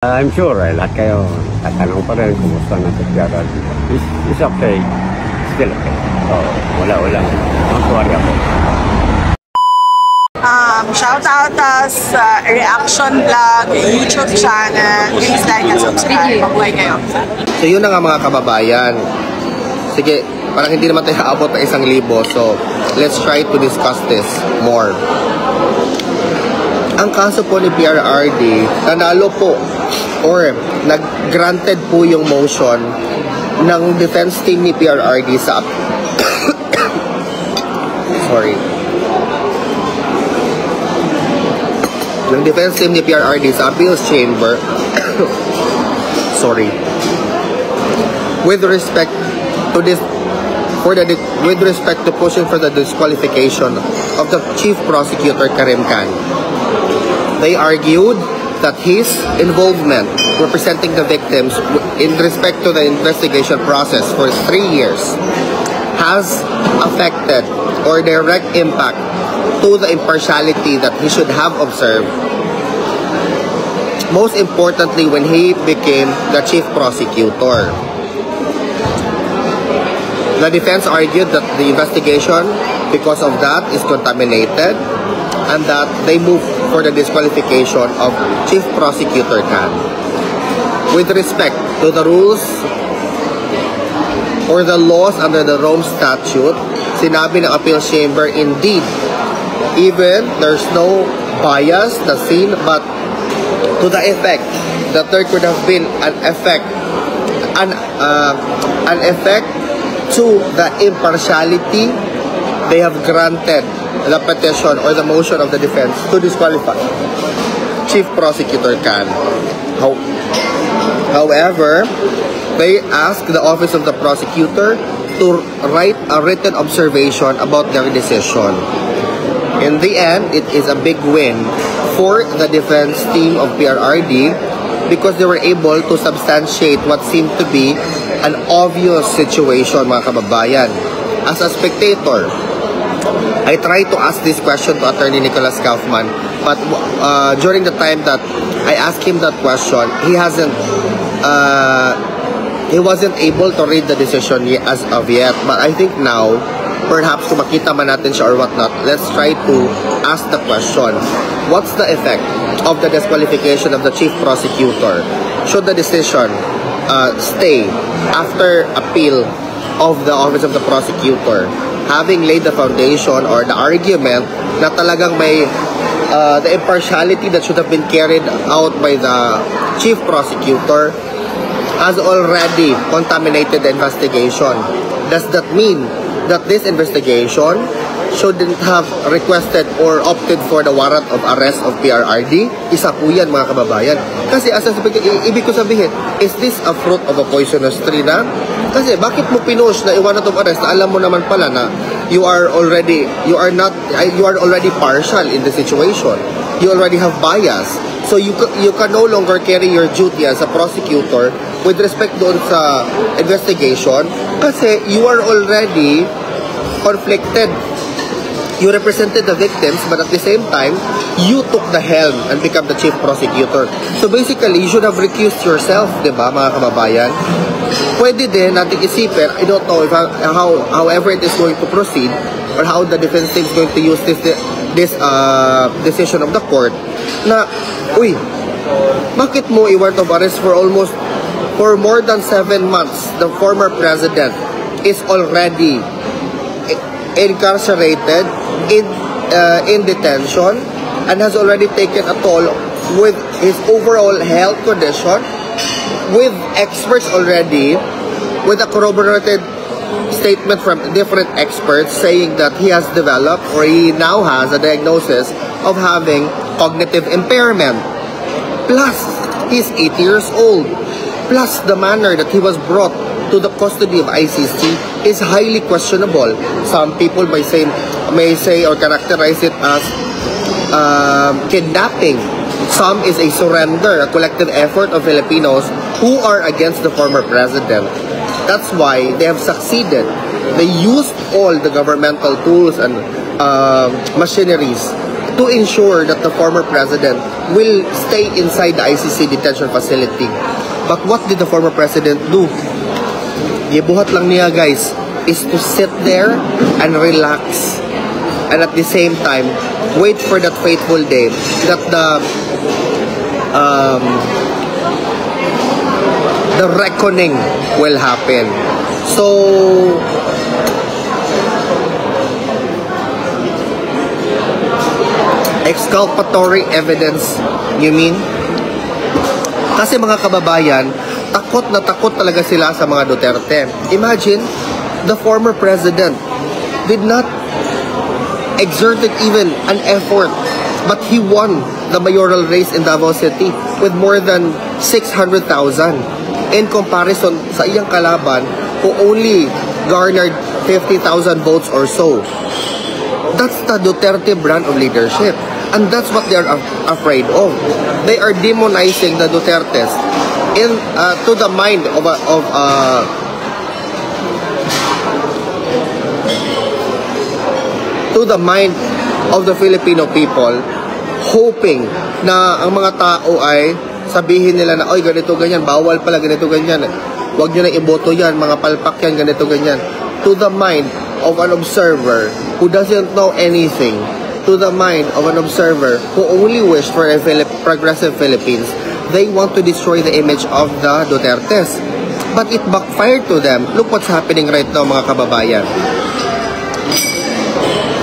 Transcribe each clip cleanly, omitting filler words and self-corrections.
I'm sure lahat kayo tatanong pa rin kumusta na si Gerald. It's okay. Still okay. So, wala. Don't worry ako. Shout out us reaction vlog, YouTube channel, please like and subscribe. Mabuhay kayo. So yun na nga mga kababayan. Sige, parang hindi naman tayo aabot ng 1,000. So let's try to discuss this more. Ang kaso po ni PRRD, nanalo po or nag-granted po yung motion ng defense team ni PRRD sa ng defense team ni PRRD sa appeals chamber with respect to this with respect to pushing for the disqualification of the chief prosecutor Karim Khan. They argued that his involvement representing the victims in respect to the investigation process for 3 years has affected or direct impact to the impartiality that he should have observed, most importantly when he became the chief prosecutor. The defense argued that the investigation, because of that, is contaminated and that they moved for the disqualification of Chief Prosecutor Khan. With respect to the rules or the laws under the Rome Statute, sinabi ng appeal chamber, indeed, even there's no bias na seen, but to the effect that there could have been an effect to the impartiality, they have granted the petition or the motion of the defense to disqualify Chief Prosecutor Khan. However, they asked the Office of the Prosecutor to write a written observation about their decision. In the end, it is a big win for the defense team of PRRD because they were able to substantiate what seemed to be an obvious situation, mga kababayan. As a spectator, I tried to ask this question to Attorney Nicholas Kaufman, but during the time that I asked him that question, he wasn't able to read the decision as of yet. But I think now, perhaps kung makita man natin siya or whatnot, let's try to ask the question, what's the effect of the disqualification of the chief prosecutor? Should the decision stay after appeal of the Office of the Prosecutor, having laid the foundation or the argument na talagang may the impartiality that should have been carried out by the chief prosecutor has already contaminated the investigation. Does that mean that this investigation shouldn't have requested or opted for the warrant of arrest of PRRD? Isa po yan, mga kababayan. Kasi ibig ko sabihin, is this a fruit of a poisonous tree na? Kasi bakit mo pinush na warrant of arrest na alam mo naman pala na you are already partial in the situation. You already have bias. So you can no longer carry your duty as a prosecutor with respect doon sa investigation kasi you are already conflicted. You represented the victims, but at the same time, you took the helm and become the chief prosecutor. So basically, you should have recused yourself, di ba, mga kababayan? Pwede din natin isipin, I don't know if however it is going to proceed, or how the defense team is going to use this decision of the court, na, uy, bakit mo i-warrant of arrest for more than 7 months? The former president is already incarcerated in detention and has already taken a toll with his overall health condition, with experts already, with a corroborated statement from different experts saying that he has developed or he now has a diagnosis of having cognitive impairment. Plus, he's 80 years old. Plus, the manner that he was brought to the custody of ICC is highly questionable. Some people may say or characterize it as kidnapping. Some is a surrender, a collective effort of Filipinos who are against the former president. That's why they have succeeded. They used all the governmental tools and machineries to ensure that the former president will stay inside the ICC detention facility. But what did the former president do? Gibuhat lang niya, guys, is to sit there and relax. And at the same time, wait for that fateful day that the reckoning will happen. So, exculpatory evidence, you mean? Kasi mga kababayan, takot na takot talaga sila sa mga Duterte. Imagine, the former president did not exerted even an effort, but he won the mayoral race in Davao City with more than 600,000 in comparison sa iyang kalaban who only garnered 50,000 votes or so. That's the Duterte brand of leadership. And that's what they are afraid of. They are demonizing the Dutertes to the mind of the Filipino people, hoping na ang mga tao ay sabihin nila na, oy, ganito ganyan, bawal pala ganito ganyan, wag nyo na iboto yan, mga palpak yan, ganito ganyan. To the mind of an observer who doesn't know anything, to the mind of an observer who only wished for a progressive Philippines, they want to destroy the image of the Dutertes. But it backfired to them. Look what's happening right now, mga kababayan.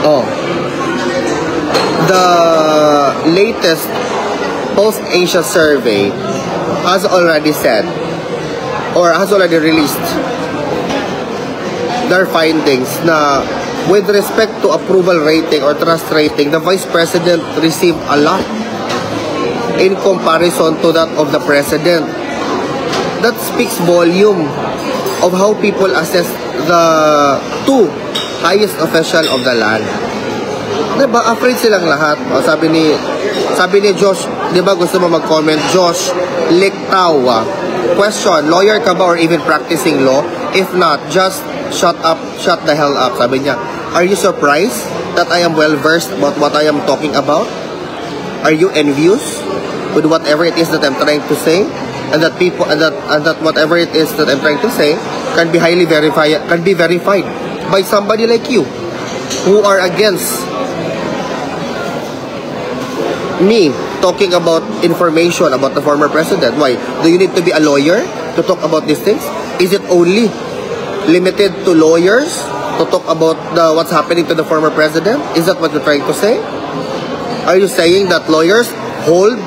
Oh, the latest Post-Asia survey has already said, or has already released their findings na with respect to approval rating or trust rating, the Vice President received a lot in comparison to that of the President. That speaks volume of how people assess the two highest official of the land. Diba, afraid silang lahat. O, sabi ni Josh, diba gusto mo mag-comment? Josh Lictawa. Question, lawyer ka ba or even practicing law? If not, just shut up, shut the hell up. Sabi niya, are you surprised that I am well versed about what I am talking about? Are you envious with whatever it is that I'm trying to say? And that people and that whatever it is that I'm trying to say can be verified by somebody like you who are against me talking about information about the former president. Why? Do you need to be a lawyer to talk about these things? Is it only limited to lawyers to talk about what's happening to the former president? Is that what you're trying to say? Are you saying that lawyers hold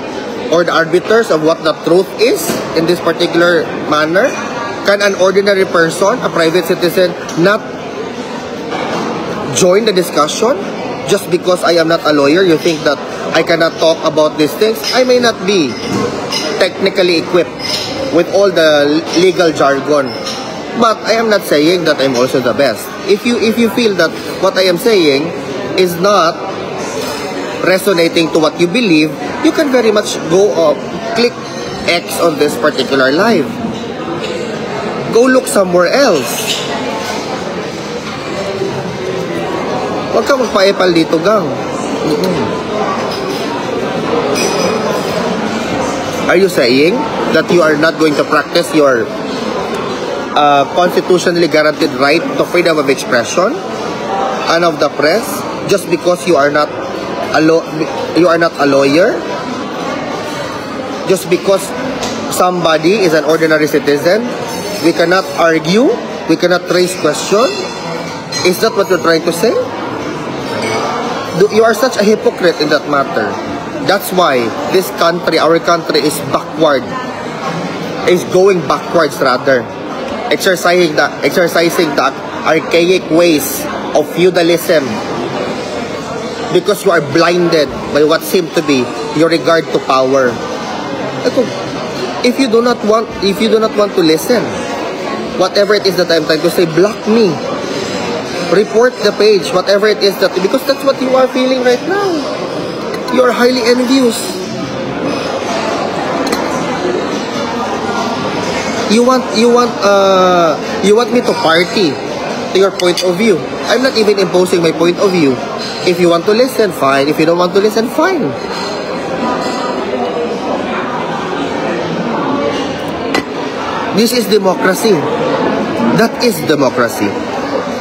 or the arbiters of what the truth is in this particular manner? Can an ordinary person, a private citizen, not join the discussion just because I am not a lawyer? You think that I cannot talk about these things? I may not be technically equipped with all the legal jargon, but I am not saying that I'm also the best. If you feel that what I am saying is not resonating to what you believe, you can very much go up, click X on this particular live. Go look somewhere else. Huwag kang magpa-epal dito, gang. Are you saying that you are not going to practice your constitutionally guaranteed right to freedom of expression and of the press just because you are not a lawyer? Just because somebody is an ordinary citizen, we cannot argue, we cannot raise question? Is that what you're trying to say? You are such a hypocrite in that matter. That's why this country, our country, is backward. Is going backwards rather. Exercising the archaic ways of feudalism. Because you are blinded by what seemed to be your regard to power. If you do not want to listen, whatever it is that I'm trying to say, block me. Report the page, whatever it is that, because that's what you are feeling right now. You are highly envious. You want me to party to your point of view. I'm not even imposing my point of view. If you want to listen, fine. If you don't want to listen, fine. This is democracy. That is democracy.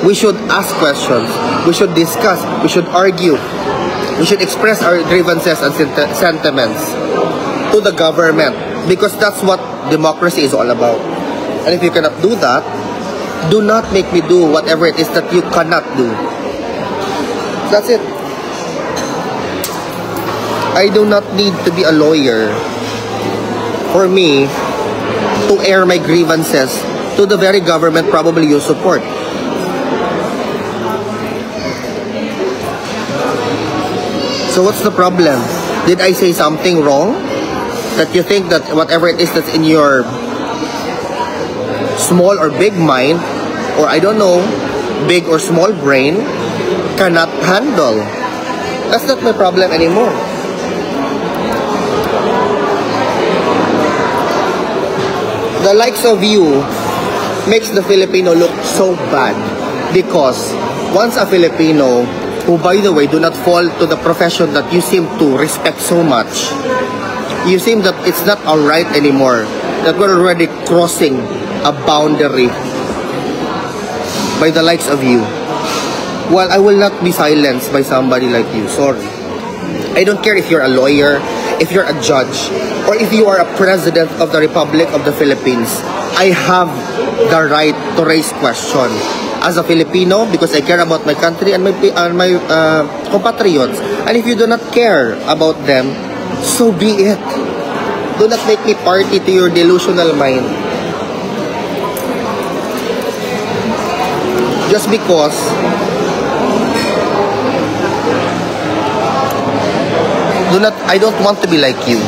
We should ask questions. We should discuss. We should argue. We should express our grievances and sentiments to the government, because that's what democracy is all about. And if you cannot do that, do not make me do whatever it is that you cannot do. That's it. I do not need to be a lawyer for me to air my grievances to the very government probably you support. So what's the problem? Did I say something wrong? That you think that whatever it is that's in your small or big mind, or I don't know, big or small brain, cannot handle? That's not my problem anymore. The likes of you makes the Filipino look so bad, because once a Filipino, who by the way do not fall to the profession that you seem to respect so much, you seem that it's not alright anymore, that we're already crossing a boundary by the likes of you. Well, I will not be silenced by somebody like you, sorry. I don't care if you're a lawyer, if you're a judge, or if you are a president of the Republic of the Philippines. I have the right to raise question as a Filipino, because I care about my country and my compatriots. And if you do not care about them, so be it. Do not make me party to your delusional mind. Just because I don't want to be like you.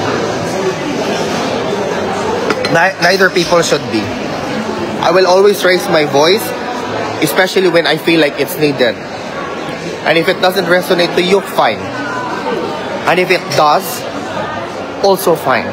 Neither people should be. I will always raise my voice, especially when I feel like it's needed. And if it doesn't resonate to you, fine. And if it does, also fine.